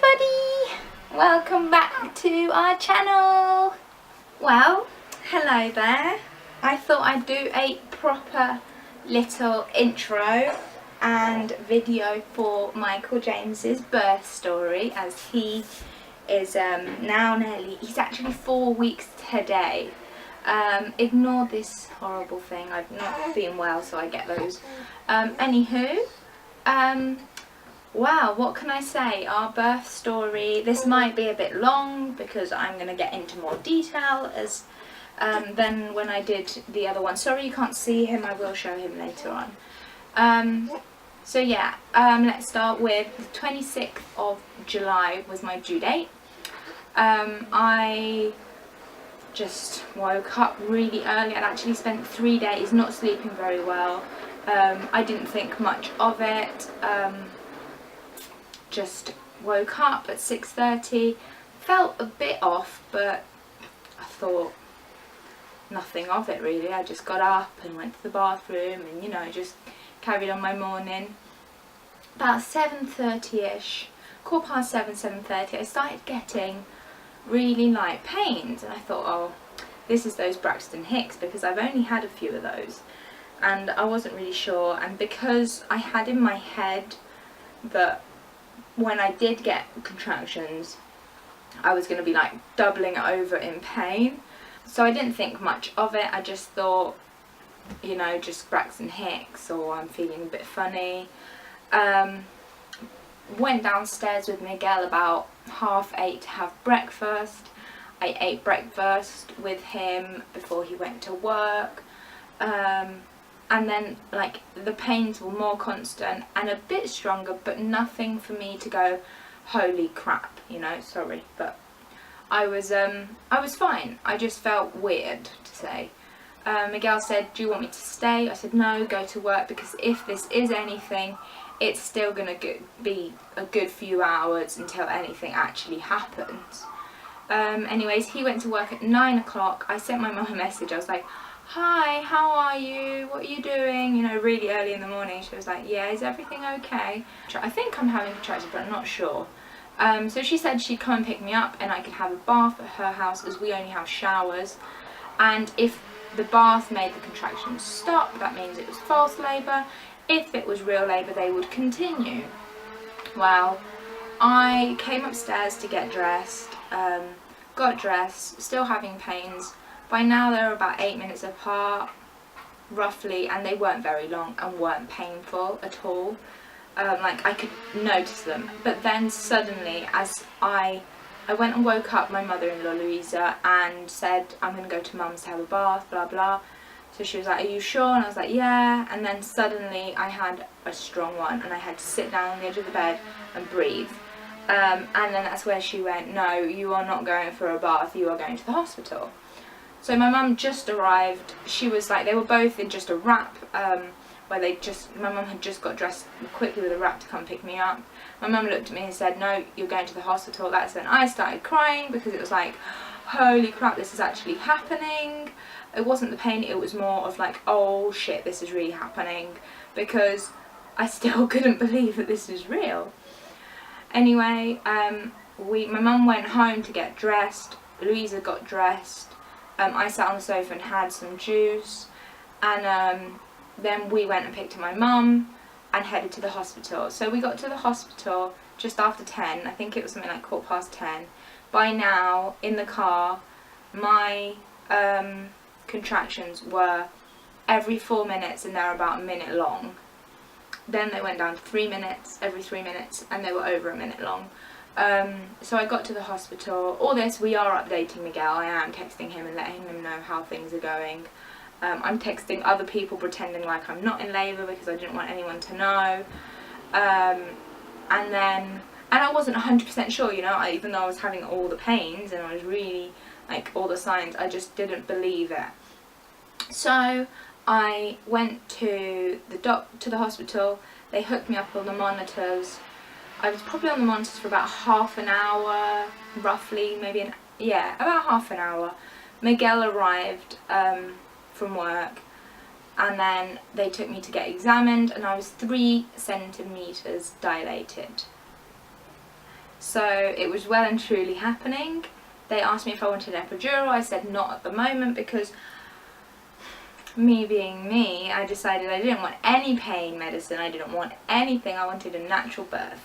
everybody! Welcome back to our channel. Well, hello there. I thought I'd do a proper little intro and video for Michael James's birth story, as he is he's actually 4 weeks today. Ignore this horrible thing. I've not been well, so I get those. Wow, what can I say? Our birth story, this might be a bit long because I'm going to get into more detail as than when I did the other one. Sorry you can't see him, I will show him later on. Let's start with the 26th of July was my due date. I just woke up really early. I'd actually spent 3 days not sleeping very well. I didn't think much of it. Just woke up at 6:30, felt a bit off, but I thought nothing of it really. I just got up and went to the bathroom and just carried on my morning. About 7:30ish, 7:30, I started getting really light pains, and I thought, oh, this is those Braxton Hicks, because I've only had a few of those and I wasn't really sure. And because I had in my head that when I did get contractions I was going to be like doubling over in pain, so I didn't think much of it. I just thought, just Braxton Hicks, or I'm feeling a bit funny. Went downstairs with Miguel about 8:30 to have breakfast. I ate breakfast with him before he went to work. And then the pains were more constant and a bit stronger, but nothing for me to go, holy crap, sorry, but I was fine. I just felt weird, to say. Miguel said, do you want me to stay? I said no, go to work, because if this is anything, it's still gonna be a good few hours until anything actually happens. Anyways, he went to work at 9 o'clock. I sent my mum a message. I was like, hi, how are you? What are you doing? Really early in the morning. She was like, yeah, is everything okay? I think I'm having contractions, but I'm not sure. So she said she'd come and pick me up and I could have a bath at her house, as we only have showers. And if the bath made the contractions stop, that means it was false labour. If it was real labour, they would continue. Well, I came upstairs to get dressed, got dressed, still having pains. By now they were about 8 minutes apart, roughly, and they weren't very long and weren't painful at all. I could notice them. But then suddenly, as I went and woke up my mother-in-law Louisa and said, I'm going to go to mum's to have a bath, blah blah. So she was like, are you sure? And I was like, yeah. And then suddenly I had a strong one and I had to sit down on the edge of the bed and breathe. And then that's where she went, no, you are not going for a bath, you are going to the hospital. So my mum just arrived. She was like, they were both in just a wrap, where my mum had just got dressed quickly with a wrap to come pick me up. My mum looked at me and said, no, you're going to the hospital. That's when I started crying, because it was like, holy crap, this is actually happening. It wasn't the pain, it was more of like, oh shit, this is really happening, because I still couldn't believe that this is real. Anyway, my mum went home to get dressed. Louisa got dressed. I sat on the sofa and had some juice, and then we went and picked up my mum and headed to the hospital. So we got to the hospital just after 10, I think it was something like 10:15. By now, in the car, my contractions were every 4 minutes, and they're about a minute long. Then they went down to 3 minutes, every 3 minutes, and they were over a minute long. So I got to the hospital. All this, we are updating Miguel. I am texting him and letting him know how things are going. I'm texting other people pretending like I'm not in labour, because I didn't want anyone to know. And I wasn't 100% sure, even though I was having all the pains and I was really, all the signs, I just didn't believe it. So I went to the hospital. They hooked me up on the monitors. I was probably on the monitors for about half an hour, roughly, about half an hour. Miguel arrived from work, and then they took me to get examined, and I was 3 centimeters dilated. So it was well and truly happening. They asked me if I wanted an epidural. I said not at the moment, because me being me, I decided I didn't want any pain medicine, I didn't want anything, I wanted a natural birth.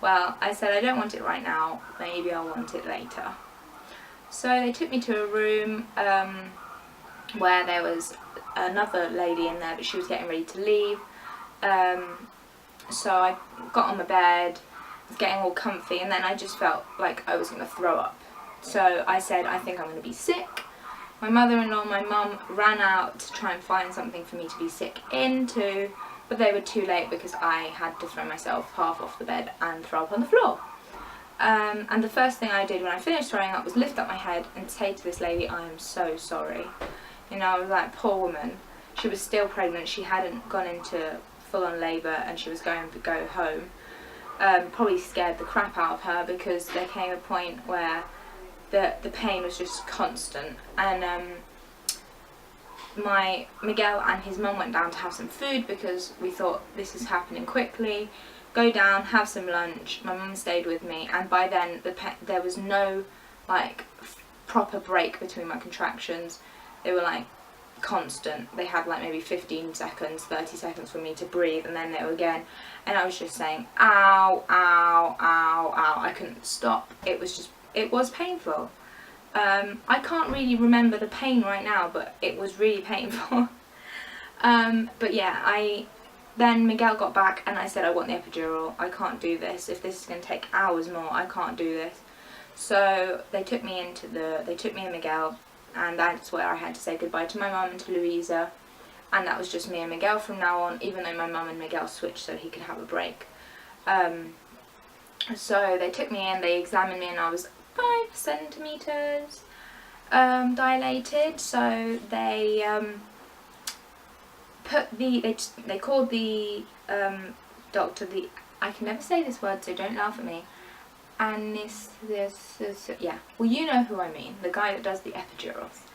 Well, I said I don't want it right now, maybe I'll want it later. So they took me to a room where there was another lady in there, but she was getting ready to leave. So I got on the bed, was getting all comfy, and then I just felt like I was going to throw up. So I said, I think I'm going to be sick. My mother-in-law and my mum ran out to try and find something for me to be sick into, but they were too late because I had to throw myself half off the bed and throw up on the floor. And the first thing I did when I finished throwing up was lift up my head and say to this lady, I am so sorry. You know, I was like, poor woman. She was still pregnant, she hadn't gone into full-on labour, and she was going to go home. Probably scared the crap out of her, because there came a point where the pain was just constant, and Miguel and his mum went down to have some food because we thought this is happening quickly. Go down, have some lunch. My mum stayed with me, and by then there was no like proper break between my contractions. They were like constant. They had like maybe 15 seconds, 30 seconds for me to breathe, and then they were again, and I was just saying ow, ow, ow, ow. I couldn't stop. It was painful. I can't really remember the pain right now, but it was really painful. But yeah, then Miguel got back and I said, I want the epidural, I can't do this. If this is going to take hours more, I can't do this. So they took me and Miguel, and that's where I had to say goodbye to my mum and to Louisa. And that was just me and Miguel from now on, even though my mum and Miguel switched so he could have a break. So they took me in, they examined me, and I was 5 centimetres dilated. So they they called the doctor, I can never say this word, so don't laugh at me, yeah, well, you know who I mean, the guy that does the epidurals.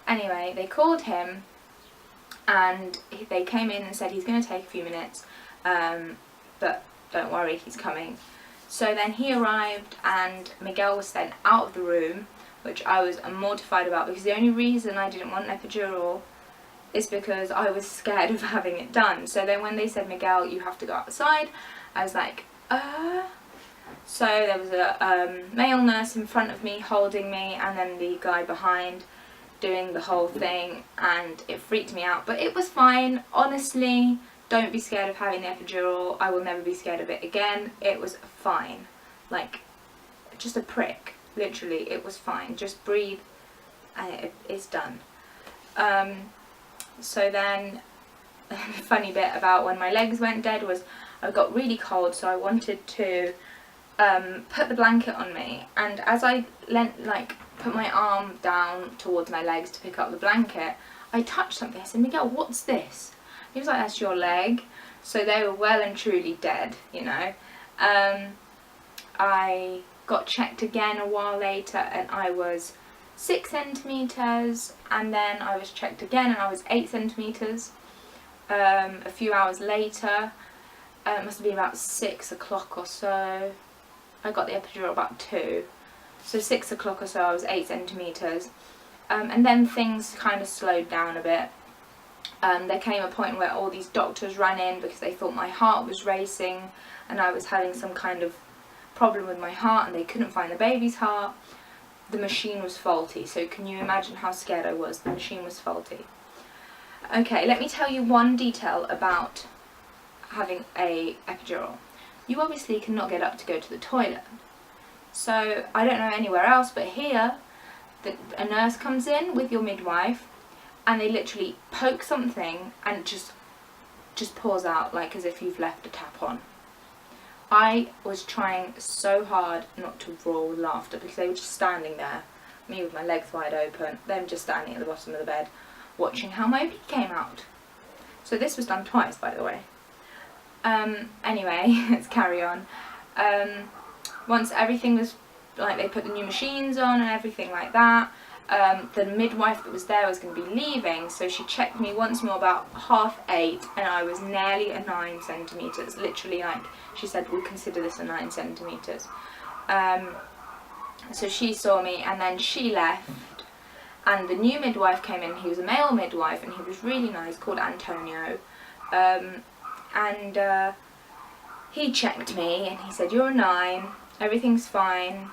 Anyway, they called him, and they came in and said he's going to take a few minutes, but don't worry, he's coming. So then he arrived, and Miguel was sent out of the room, which I was mortified about, because the only reason I didn't want an epidural is because I was scared of having it done. So then when they said, Miguel, you have to go outside, I was like, So there was a male nurse in front of me holding me, and then the guy behind doing the whole thing, and it freaked me out, but it was fine. Honestly, don't be scared of having the epidural. I will never be scared of it again. It was fine. Like, just a prick. Literally, it was fine. Just breathe and it's done. So then, the funny bit about when my legs went dead was I got really cold, so I wanted to put the blanket on me, and as I put my arm down towards my legs to pick up the blanket, I touched something. I said, Miguel, what's this? He was like, that's your leg. So they were well and truly dead, you know. I got checked again a while later, and I was 6 centimetres, and then I was checked again and I was 8 centimetres. A few hours later, it must have been about 6 o'clock or so, I got the epidural about 2. So 6 o'clock or so I was 8 centimetres. And then things kind of slowed down a bit. There came a point where all these doctors ran in because they thought my heart was racing and I was having some kind of problem with my heart, and they couldn't find the baby's heart. The machine was faulty, so can you imagine how scared I was? The machine was faulty. Okay, let me tell you one detail about having a epidural. You obviously cannot get up to go to the toilet. So I don't know anywhere else, but here a nurse comes in with your midwife, and they literally poke something and it just pours out, like as if you've left a tap on. I was trying so hard not to roar with laughter because they were just standing there, me with my legs wide open, them just standing at the bottom of the bed watching how my pee came out. So this was done twice, by the way. Anyway, let's carry on. Once everything was, like, they put the new machines on and everything like that, the midwife that was there was going to be leaving, so she checked me once more about 8:30, and I was nearly a 9 centimetres. Literally, like, she said, we'll consider this a 9 centimetres. So she saw me, and then she left, and the new midwife came in. He was a male midwife, and he was really nice, called Antonio. He checked me, and he said, you're a 9, everything's fine.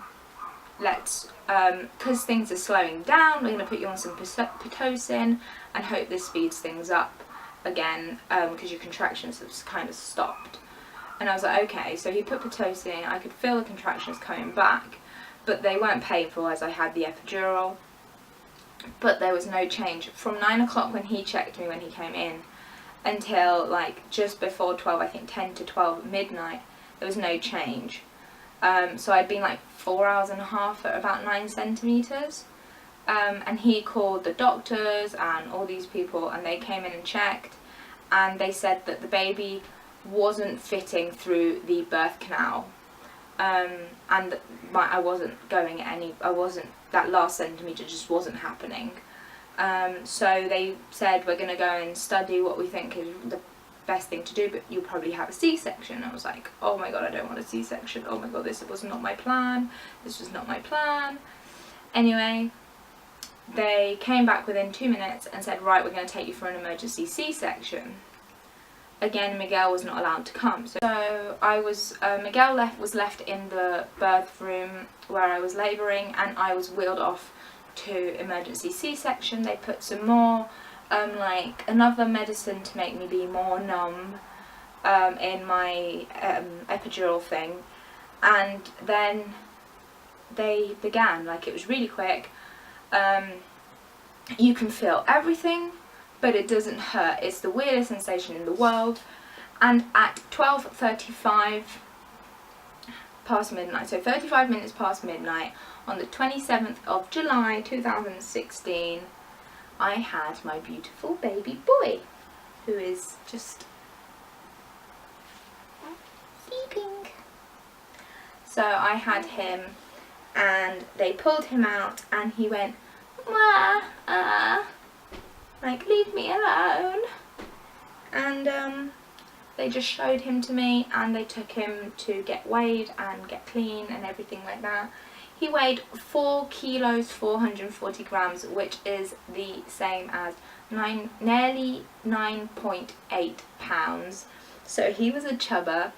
Let's, because things are slowing down, we're going to put you on some Pitocin and hope this speeds things up again, because your contractions have kind of stopped. And I was like, okay. So he put Pitocin, I could feel the contractions coming back, but they weren't painful as I had the epidural. But there was no change. From 9 o'clock when he checked me when he came in, until like just before 12, I think 10 to 12 midnight, there was no change. So I'd been like 4 hours and a half at about 9 centimetres. And he called the doctors and all these people, and they came in and checked, and they said that the baby wasn't fitting through the birth canal. And I wasn't going that last centimetre just wasn't happening. So they said, we're going to go and study what we think is the best thing to do, but you'll probably have a C-section. I was like, oh my god, I don't want a C-section. Oh my god, this was not my plan. This was not my plan. Anyway, they came back within 2 minutes and said, right, we're going to take you for an emergency C-section. Again, Miguel was not allowed to come. So I was, Miguel was left in the birth room where I was labouring, and I was wheeled off to emergency C-section. They put some more, like another medicine to make me be more numb in my epidural thing, and then they began. Like, it was really quick. You can feel everything, but it doesn't hurt. It's the weirdest sensation in the world. And at 12:35 past midnight, so 35 minutes past midnight, on the 27th of July 2016, I had my beautiful baby boy, who is just sleeping. So I had him, and they pulled him out, and he went, like, leave me alone. And they just showed him to me, and they took him to get weighed and get clean and everything like that. He weighed 4 kilos 440 grams, which is the same as nearly 9.8 pounds. So he was a chubber.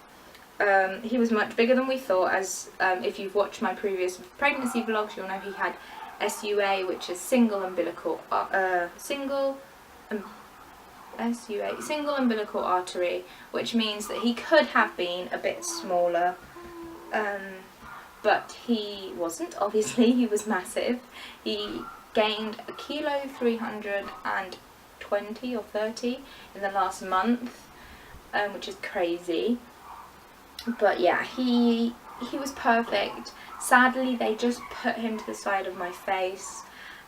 He was much bigger than we thought, as if you've watched my previous pregnancy vlogs, you'll know he had SUA, which is single umbilical artery, which means that he could have been a bit smaller, but he wasn't. Obviously, he was massive. He gained 1 kilo 320 or 30 in the last month, which is crazy. But yeah, he was perfect. Sadly, they just put him to the side of my face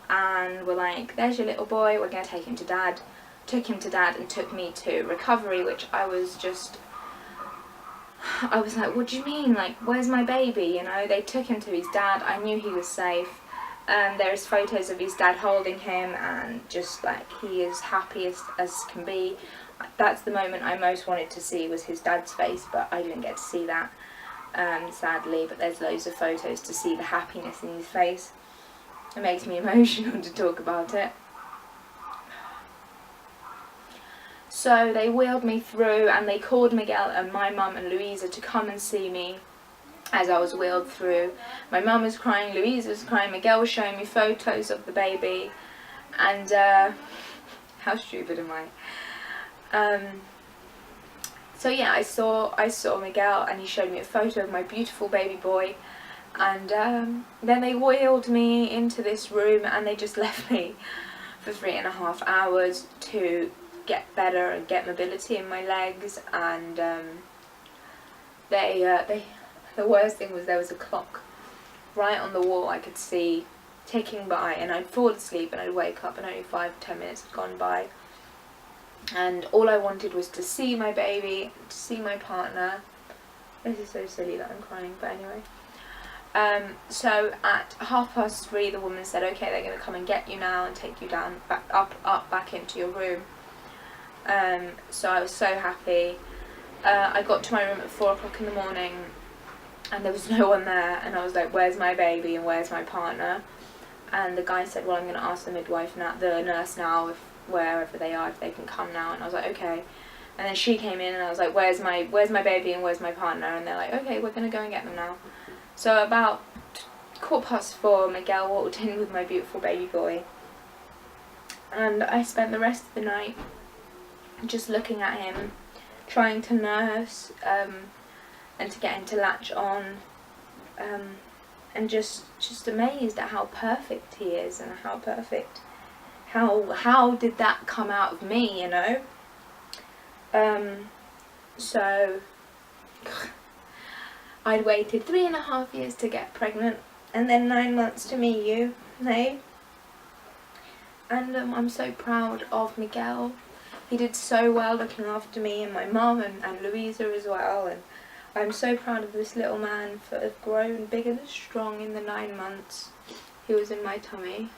and were like, there's your little boy, we're going to take him to dad. Took him to dad and took me to recovery, which I was like, what do you mean? Like, where's my baby? You know, they took him to his dad. I knew he was safe. There's photos of his dad holding him, and just like, he is happy as can be. That's the moment I most wanted to see, was his dad's face, but I didn't get to see that, sadly. But there's loads of photos to see the happiness in his face. It makes me emotional to talk about it. So they wheeled me through, and they called Miguel and my mum and Louisa to come and see me as I was wheeled through. My mum was crying, Louisa was crying, Miguel was showing me photos of the baby, and how stupid am I? So yeah, I saw Miguel, and he showed me a photo of my beautiful baby boy, and then they wheeled me into this room, and they just left me for 3.5 hours to get better and get mobility in my legs. And the worst thing was, there was a clock right on the wall I could see ticking by, and I'd fall asleep and I'd wake up and only 5-10 minutes had gone by, and all I wanted was to see my baby, to see my partner. This is so silly that I'm crying, but anyway. So at 3:30 the woman said, okay, they're going to come and get you now and take you down, back into your room. So I was so happy. I got to my room at 4 o'clock in the morning and there was no one there, and I was like, where's my baby and where's my partner? And the guy said, well, I'm going to ask the midwife now, the nurse now, if wherever they are, if they can come now. And I was like, okay. And then she came in and I was like, where's my baby and where's my partner? And they're like, okay, we're going to go and get them now. So about 4:15, Miguel walked in with my beautiful baby boy, and I spent the rest of the night just looking at him, trying to nurse, and to get him to latch on, and just amazed at how perfect he is, and how did that come out of me, you know? So I'd waited 3.5 years to get pregnant, and then 9 months to meet you, hey? And I'm so proud of Miguel. He did so well looking after me and my mum and Louisa as well, and I'm so proud of this little man for have grown big and strong in the 9 months he was in my tummy.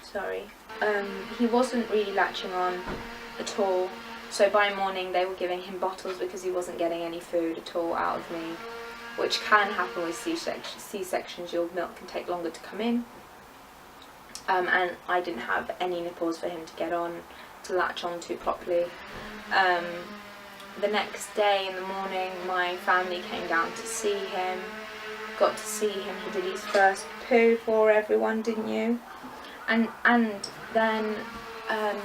Sorry. He wasn't really latching on at all. So by morning they were giving him bottles because he wasn't getting any food at all out of me, which can happen with C-sections. Your milk can take longer to come in. And I didn't have any nipples for him to get on, to latch onto properly. The next day in the morning my family came down to see him. Got to see him. He did his first poo for everyone, didn't you? And then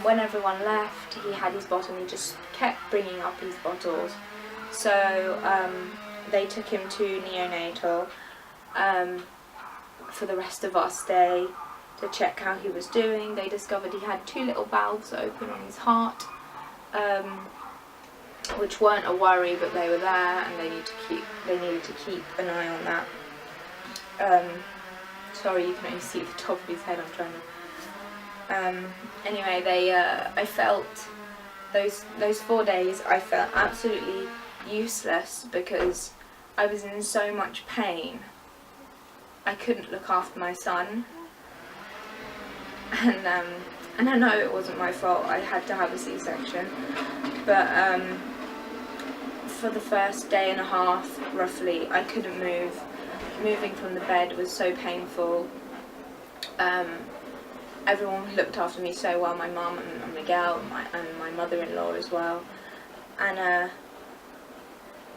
when everyone left, he had his bottle and he just kept bringing up his bottles. So they took him to neonatal for the rest of our stay to check how he was doing. They discovered he had 2 little valves open on his heart, which weren't a worry, but they were there, and they needed to keep an eye on that. Sorry, you can only see the top of his head. I'm trying to. Anyway, I felt those 4 days I felt absolutely useless because I was in so much pain. I couldn't look after my son, and I know it wasn't my fault. I had to have a C-section, but for the first day and a half, roughly, I couldn't move. Moving from the bed was so painful. Everyone looked after me so well, my mum and Miguel and my mother-in-law as well. And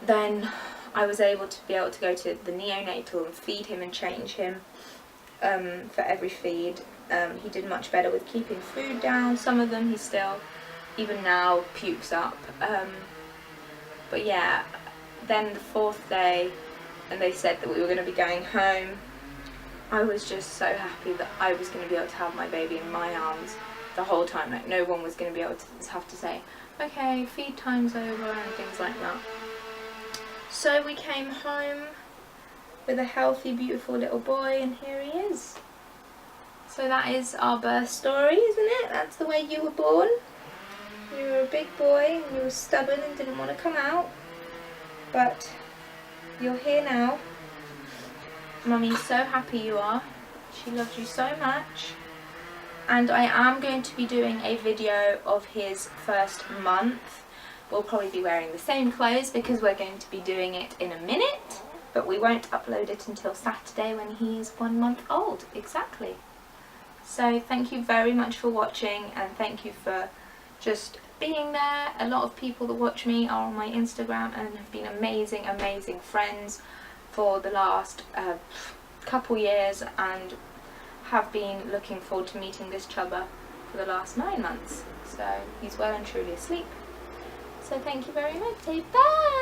then I was able to go to the neonatal and feed him and change him for every feed. He did much better with keeping food down. Some of them he still, even now, pukes up. But yeah, then the 4th day, and they said that we were going to be going home. I was just so happy that I was going to be able to have my baby in my arms the whole time. Like, no one was going to be able to have to say, okay, feed time's over and things like that. So we came home with a healthy, beautiful little boy, and here he is. So that is our birth story, isn't it? That's the way you were born. You were a big boy and you were stubborn and didn't want to come out. But you're here now. Mummy's so happy you are. She loves you so much. And I am going to be doing a video of his first month. We'll probably be wearing the same clothes because we're going to be doing it in a minute. But we won't upload it until Saturday when he's 1 month old. Exactly. So thank you very much for watching, and thank you for just being there. A lot of people that watch me are on my Instagram and have been amazing, amazing friends for the last couple years, and have been looking forward to meeting this chubber for the last 9 months. So he's well and truly asleep. So thank you very much. Say bye!